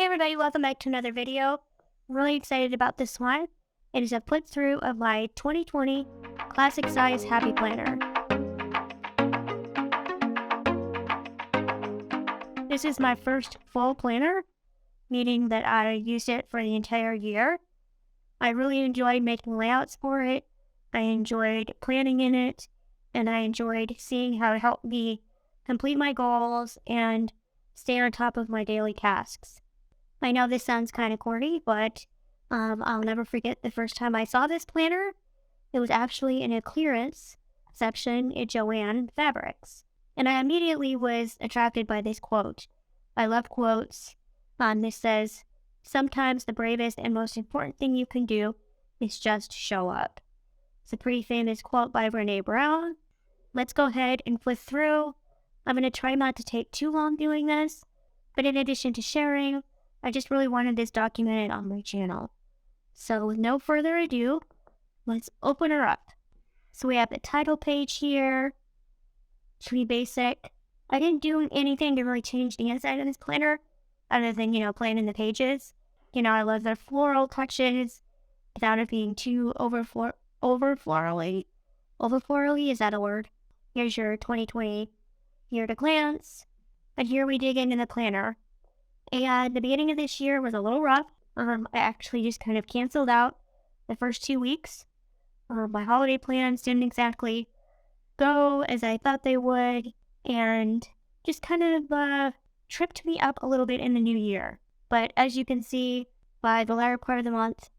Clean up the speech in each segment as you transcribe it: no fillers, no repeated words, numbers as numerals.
everybody, welcome back to another video. Really excited about this one. It is a flip through of my 2020 Classic Size Happy Planner. This is my first full planner, meaning that I used it for the entire year. I really enjoyed making layouts for it. I enjoyed planning in it, and I enjoyed seeing how it helped me complete my goals and stay on top of my daily tasks. I know this sounds kind of corny, but I'll never forget the first time I saw this planner. It was actually in a clearance section at Joann Fabrics, and I immediately was attracted by this quote. I love quotes. This says, "Sometimes the bravest and most important thing you can do is just show up." It's a pretty famous quote by Brené Brown. Let's go ahead and flip through. I'm going to try not to take too long doing this, but in addition to sharing, I just really wanted this documented on my channel. So with no further ado, let's open her up. So we have the title page here. Pretty basic. I didn't do anything to really change the inside of this planner, other than, planning the pages. I love the floral touches without it being too over florally. Over florally, is that a word? Here's your 2020 year at a glance. And here we dig into the planner. And the beginning of this year was a little rough. I actually just kind of canceled out the first 2 weeks. My holiday plans didn't exactly go as I thought they would, and just kind of tripped me up a little bit in the new year. But as you can see, by the latter part of the month,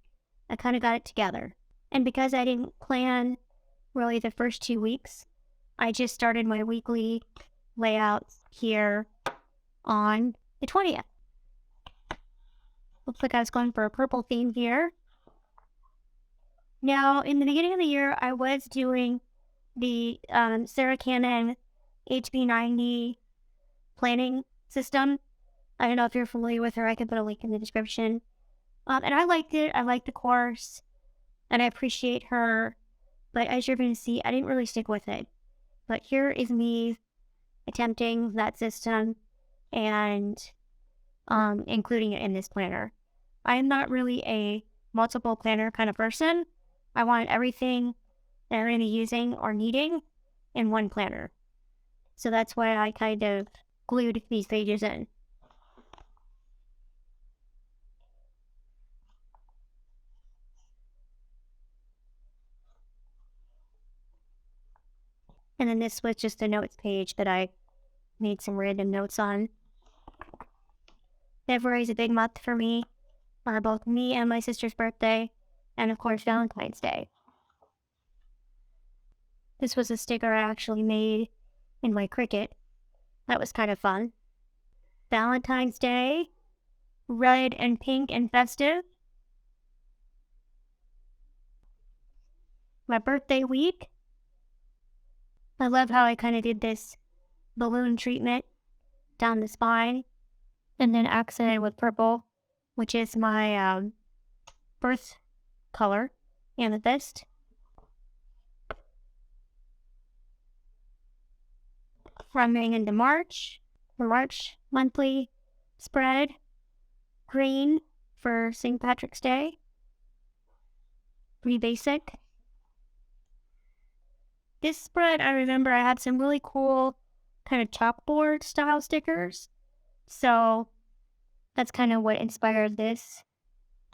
I kind of got it together. And because I didn't plan really the first 2 weeks, I just started my weekly layouts here on the 20th. Looks like I was going for a purple theme here. Now, in the beginning of the year, I was doing the Sarah Cannon HB90 planning system. I don't know if you're familiar with her. I can put a link in the description. And I liked it. I liked the course, and I appreciate her. But as you're going to see, I didn't really stick with it. But here is me attempting that system and including it in this planner. I am not really a multiple planner kind of person. I want everything that I'm going to be using or needing in one planner. So that's why I kind of glued these pages in. And then this was just a notes page that I made some random notes on. February is a big month for me, both me and my sister's birthday, and of course Valentine's Day. This was a sticker I actually made in my Cricut. That was kind of fun. Valentine's Day, red and pink and festive. My birthday week. I love how I kind of did this balloon treatment down the spine and then accented with purple, which is my birth color, amethyst. Running into March, the March monthly spread, green for St. Patrick's Day. Pretty basic. This spread, I remember I had some really cool kind of chalkboard style stickers. So that's kind of what inspired this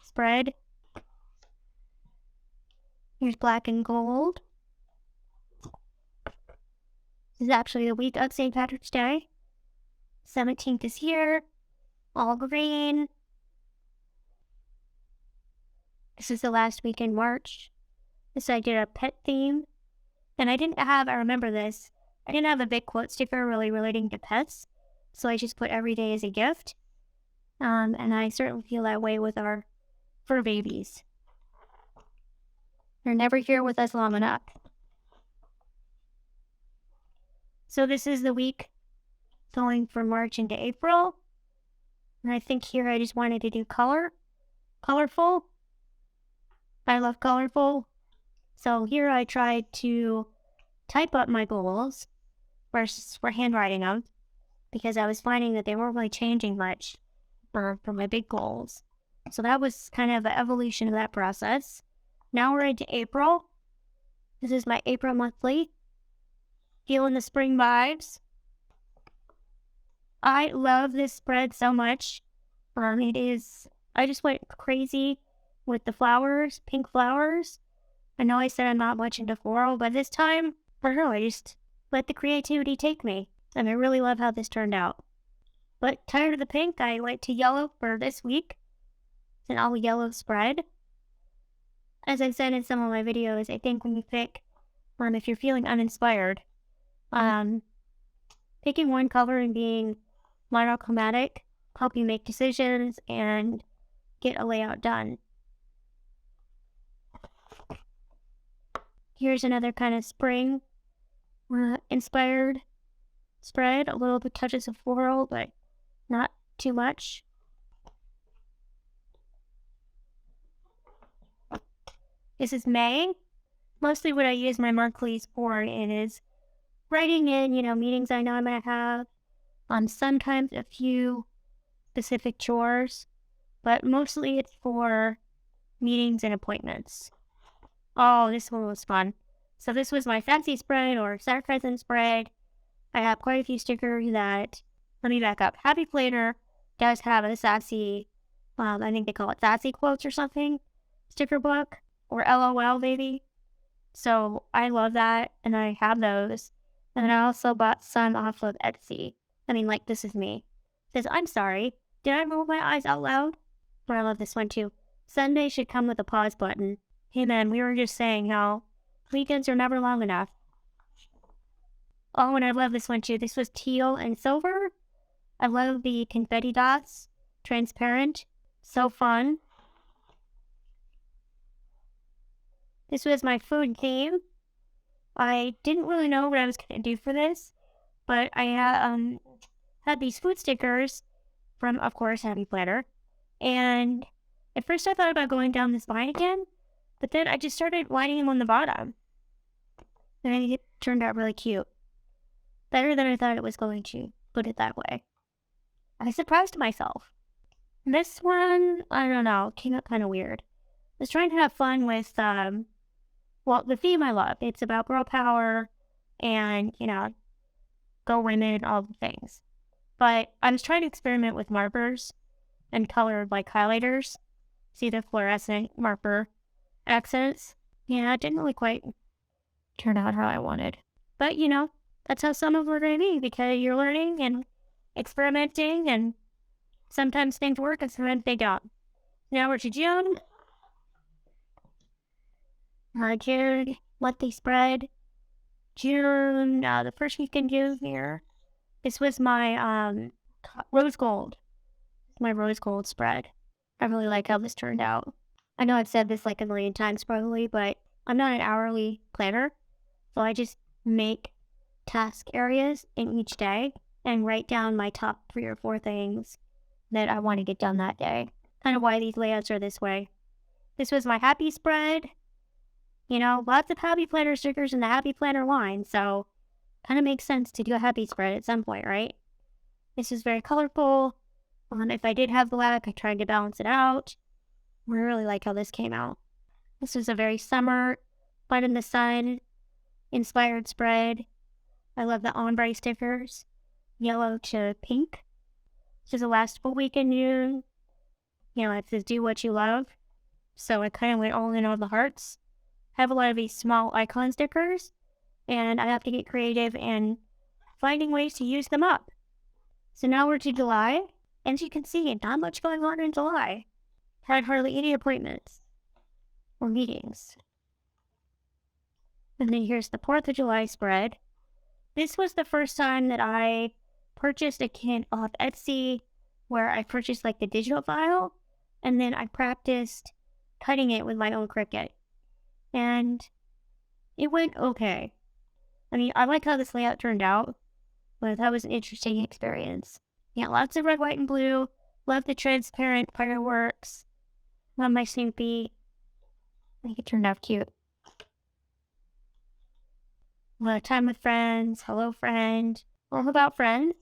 spread. Here's black and gold. This is actually the week of St. Patrick's Day. 17th is here. All green. This is the last week in March. This I did a pet theme. And I remember this, I didn't have a big quote sticker really relating to pets. So I just put every day as a gift. And I certainly feel that way with our fur babies. They're never here with us long enough. So this is the week going from March into April. And I think here I just wanted to do colorful. I love colorful. So here I tried to type up my goals versus for handwriting them, because I was finding that they weren't really changing much for my big goals. So that was kind of the evolution of that process. Now we're into April. This is my April monthly. Feeling the spring vibes. I love this spread so much. I just went crazy with the flowers, pink flowers. I know I said I'm not much into floral, but this time, I don't know, I just let the creativity take me. And I really love how this turned out. But tired of the pink, I went to yellow for this week. It's an all yellow spread. As I said in some of my videos, I think when you pick, if you're feeling uninspired, picking one color and being monochromatic help you make decisions and get a layout done. Here's another kind of spring inspired spread. A little bit touches of floral, but not too much. This is May. Mostly what I use my monthlies for is writing in, meetings I know I'm going to have. Sometimes a few specific chores, but mostly it's for meetings and appointments. Oh, this one was fun. So this was my fancy spread or sarcasm spread. I have quite a few stickers that, let me back up. Happy Planner does have a sassy, I think they call it sassy quotes or something, sticker book, or LOL maybe. So I love that, and I have those. And I also bought some off of Etsy. This is me. It says, I'm sorry, did I roll my eyes out loud? But I love this one too. Sunday should come with a pause button. Hey man, we were just saying how weekends are never long enough. Oh, and I love this one too. This was teal and silver. I love the confetti dots. Transparent. So fun. This was my food theme. I didn't really know what I was going to do for this, but I had these food stickers from, of course, Happy Planner. And at first I thought about going down this line again, but then I just started lining them on the bottom. And I think it turned out really cute. Better than I thought it was going to, put it that way. I surprised myself. This one, I don't know, came out kind of weird. I was trying to have fun with, the theme I love. It's about girl power and, go women, all the things. But I was trying to experiment with markers and colored highlighters. See the fluorescent marker accents? Yeah, it didn't really quite turn out how I wanted. But, that's how some of them are going to be, because you're learning and experimenting, and sometimes things work and sometimes they don't. Now we're to June. June, let they spread. June, the first week in June here. This was my rose gold. My rose gold spread. I really like how this turned out. I know I've said this a million times probably, but I'm not an hourly planner. So I just make task areas in each day and write down my top 3 or 4 things that I want to get done that day. Kind of why these layouts are this way. This was my happy spread. Lots of Happy Planner stickers in the Happy Planner line, so kind of makes sense to do a happy spread at some point, right? This is very colorful. If I did have black, I tried to balance it out. I really like how this came out. This is a very summer, fun in the sun, inspired spread. I love the ombre stickers, yellow to pink. This is the last full week in June. It says do what you love. So I kind of went all in on the hearts. I have a lot of these small icon stickers, and I have to get creative and finding ways to use them up. So now we're to July, and as you can see, not much going on in July. Had hardly any appointments or meetings. And then here's the 4th of July spread. This was the first time that I purchased a kit off Etsy where I purchased the digital file, and then I practiced cutting it with my own Cricut. And it went okay. I like how this layout turned out, but that was an interesting experience. Yeah, lots of red, white, and blue. Love the transparent fireworks. Love my Snoopy. I think it turned out cute. A lot of time with friends. Hello, friend. All about friends.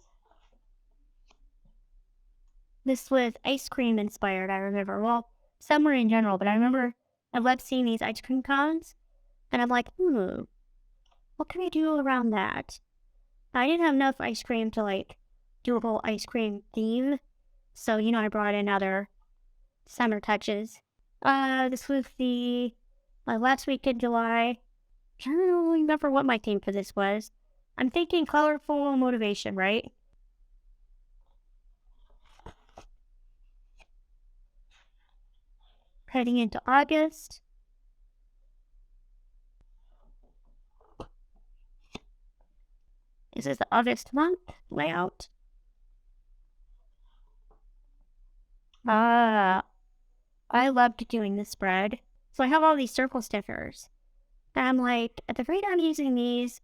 This was ice cream inspired, I remember. Well, summer in general, but I remember I loved seeing these ice cream cones, and I'm like, what can I do around that? I didn't have enough ice cream to like do a whole ice cream theme, so I brought in other summer touches. This was the last week in July. I don't really remember what my theme for this was. I'm thinking colorful motivation, right? Heading into August. This is the August month layout. I loved doing this spread. So I have all these circle stickers. And I'm like, at the rate I'm using these,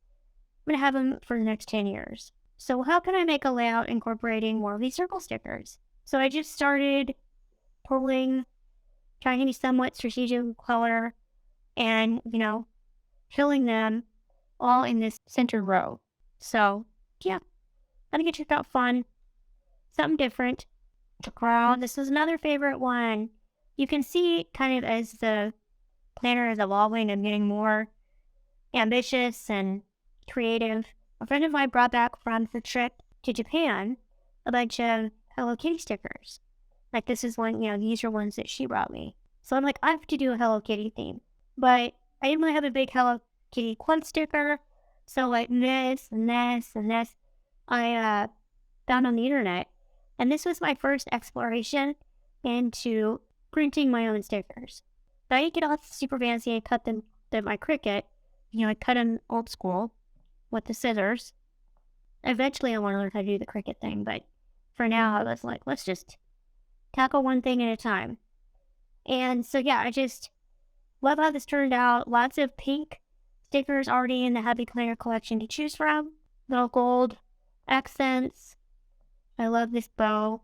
I'm going to have them for the next 10 years. So how can I make a layout incorporating more of these circle stickers? So I just started trying to be somewhat strategic color and, filling them all in this center row. So, yeah, I think it turned out fun. Something different. The crowd. This was another favorite one. You can see kind of as the planner is evolving and getting more ambitious and creative. A friend of mine brought back from the trip to Japan a bunch of Hello Kitty stickers. Like this is one, these are ones that she brought me. So I'm like, I have to do a Hello Kitty theme. But I didn't really have a big Hello Kitty quad sticker. So like this and this and this, I found on the internet. And this was my first exploration into printing my own stickers. But I didn't get all super fancy and cut them my Cricut. I cut them old school with the scissors. Eventually I want to learn how to do the Cricut thing, but for now I was like, let's just tackle one thing at a time. And so yeah, I just love how this turned out. Lots of pink stickers already in the Happy Planner collection to choose from. Little gold accents. I love this bow.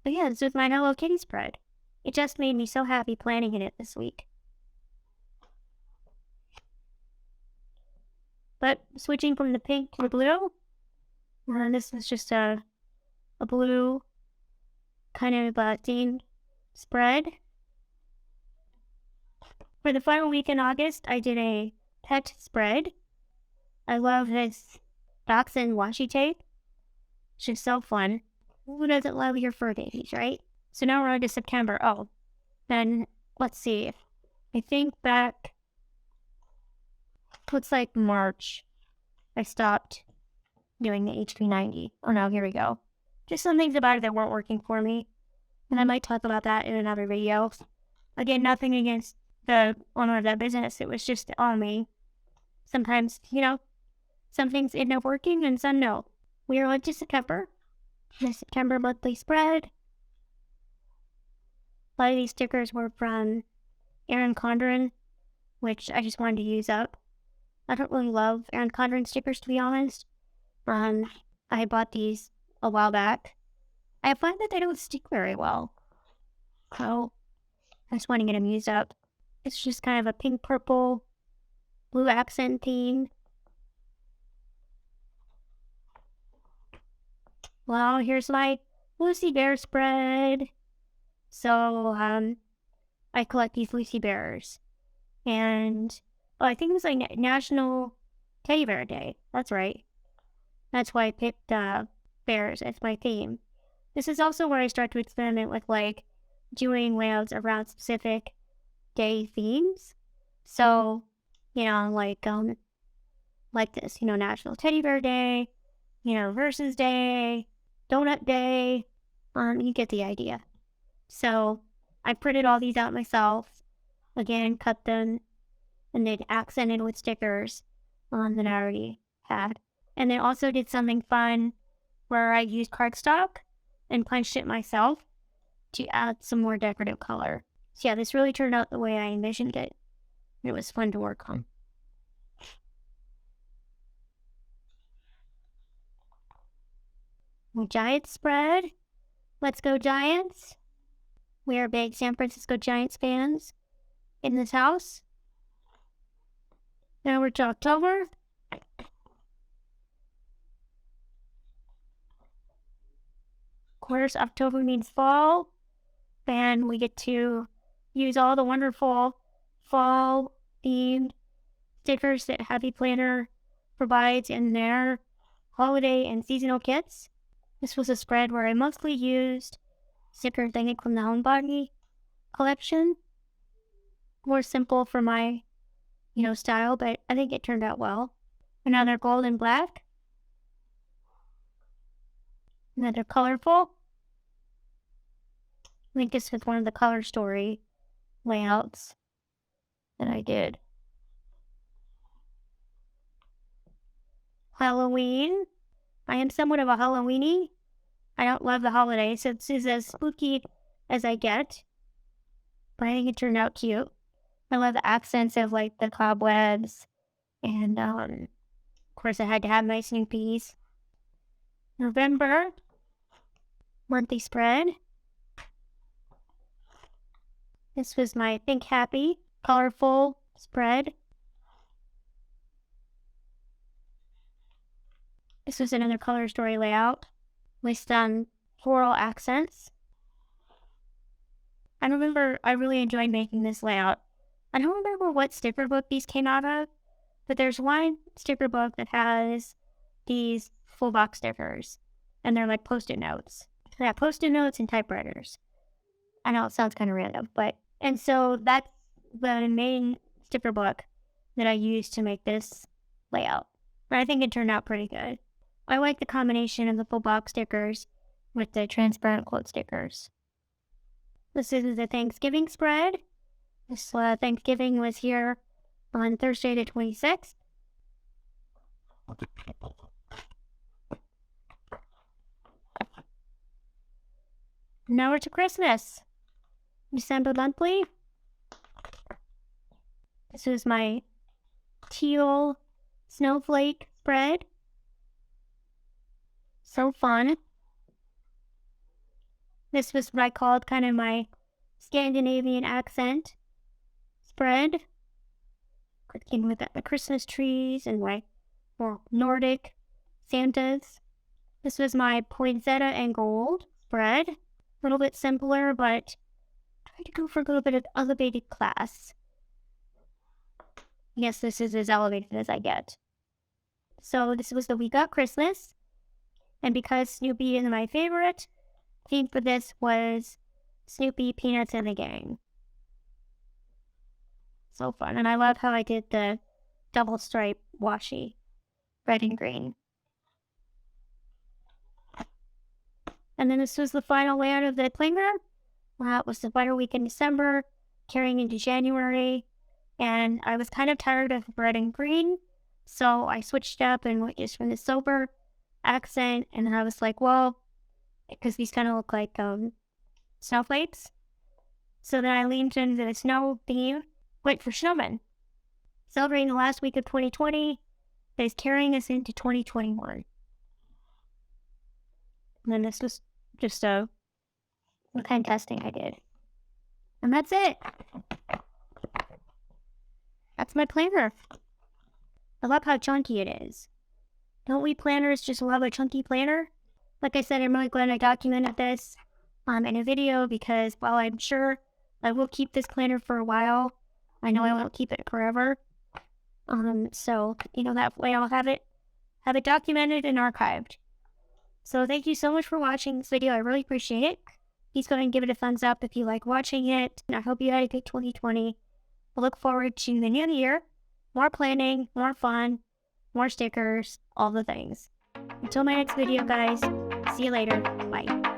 But yeah, this was my Hello Kitty spread. It just made me so happy planning it this week. But switching from the pink to the blue, this is just a blue kind of themed spread. For the final week in August, I did a pet spread. I love this dachshund washi tape. It's just so fun. Who doesn't love your fur babies, right? So now we're on to September. Oh, then let's see. I think back, looks like March, I stopped doing the HP90. Oh no, here we go. Just some things about it that weren't working for me. And I might talk about that in another video. Again, nothing against the owner of that business. It was just on me. Sometimes, some things end up working and some no. We are on to September. The September monthly spread. A lot of these stickers were from Erin Condren, which I just wanted to use up. I don't really love Erin Condren stickers, to be honest. I bought these a while back. I find that they don't stick very well. So I just want to get them used up. It's just kind of a pink, purple, blue accent theme. Well, here's my Lucy Bear spread. So, I collect these Lucy Bears. And, I think it was like National Teddy Bear Day. That's right. That's why I picked, bears as my theme. This is also where I start to experiment with, doing layouts around specific day themes. So, like this, National Teddy Bear Day, Versus Day, Donut Day, you get the idea. So, I printed all these out myself, again, cut them, and then accented with stickers that I already had. And then also did something fun where I used cardstock and punched it myself to add some more decorative color. So yeah, this really turned out the way I envisioned it. It was fun to work on. My Giants spread. Let's go Giants. We are big San Francisco Giants fans in this house. Now we're to October. course, October means fall, and we get to use all the wonderful fall-themed stickers that Happy Planner provides in their holiday and seasonal kits. This was a spread where I mostly used stickers I think from the Homebody collection. More simple for my, style, but I think it turned out well. Another gold and black. Another colorful. I think this was one of the color story layouts that I did. Halloween. I am somewhat of a Halloweenie. I don't love the holidays, so this is as spooky as I get. But I think it turned out cute. I love the accents of like the cobwebs. And of course I had to have my Snoopy's. November. Monthly spread. This was my Think Happy, colorful spread. This was another color story layout with some floral accents. I remember I really enjoyed making this layout. I don't remember what sticker book these came out of, but there's one sticker book that has these full box stickers, and they're like Post-it notes. They have Post-it notes and typewriters. I know it sounds kind of random, and so that's the main sticker book that I used to make this layout. But I think it turned out pretty good. I like the combination of the full box stickers with the transparent quote stickers. This is the Thanksgiving spread. This Thanksgiving was here on Thursday the 26th. Now we're to Christmas. December monthly. This is my teal snowflake spread. So fun. This was what I called kind of my Scandinavian accent spread. Working with the Christmas trees and my more Nordic Santas. This was my poinsettia and gold spread. A little bit simpler, but tried to go for a little bit of elevated class. Yes, this is as elevated as I get. So this was the We Got Christmas. And because Snoopy is my favorite, theme for this was Snoopy, Peanuts, and the Gang. So fun. And I love how I did the double stripe washi, red and green. And then this was the final layout of the planner. It was the final week in December, carrying into January. And I was kind of tired of red and green, so I switched up and went just from the sober accent. And then I was like, well, because these kind of look like snowflakes. So then I leaned into the snow theme, went for snowmen. Celebrating the last week of 2020 that is carrying us into 2021. And then this was just a kind of testing I did. And that's it. That's my planner. I love how chunky it is. Don't we planners just love a chunky planner? Like I said, I'm really glad I documented this in a video because while I'm sure I will keep this planner for a while, I know I won't keep it forever. So, that way I'll have it documented and archived. So thank you so much for watching this video. I really appreciate it. Please go ahead and give it a thumbs up if you like watching it. And I hope you had a good 2020. I look forward to the new year. More planning, more fun, more stickers, all the things. Until my next video, guys. See you later. Bye.